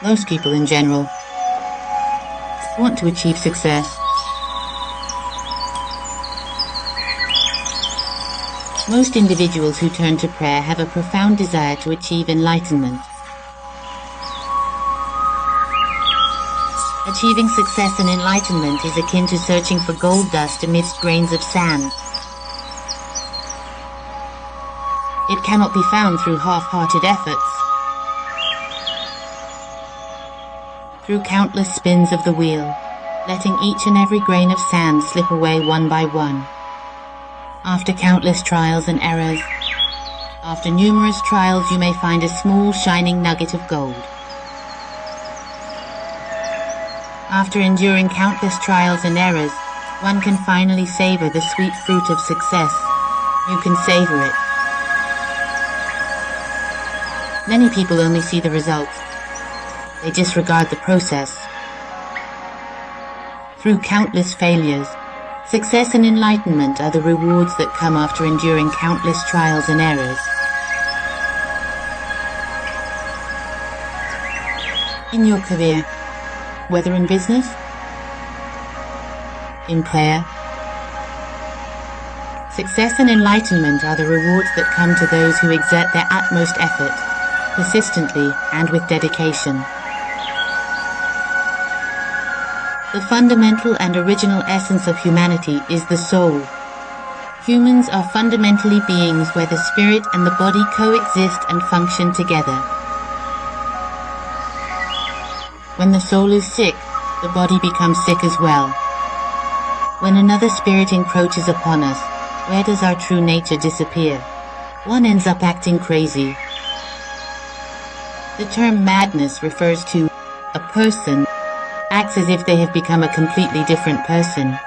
Most people in general want to achieve success. Most individuals who turn to prayer have a profound desire to achieve enlightenment. Achieving success and enlightenment is akin to searching for gold dust amidst grains of sand. It cannot be found through half-hearted efforts. Through countless spins of the wheel, letting each and every grain of sand slip away one by one. After countless trials and errors, after numerous trials, you may find a small shining nugget of gold. After enduring countless trials and errors, one can finally savor the sweet fruit of success. You can savor it. Many people only see the results. They disregard the process. Through countless failures, success and enlightenment are the rewards that come after enduring countless trials and errors. In your career, whether in business, in prayer, success and enlightenment are the rewards that come to those who exert their utmost effort, persistently and with dedication. The fundamental and original essence of humanity is the soul. Humans are fundamentally beings where the spirit and the body coexist and function together. When the soul is sick, the body becomes sick as well. When another spirit encroaches upon us, where does our true nature disappear? One ends up acting crazy. The term madness refers to a person acts as if they have become a completely different person.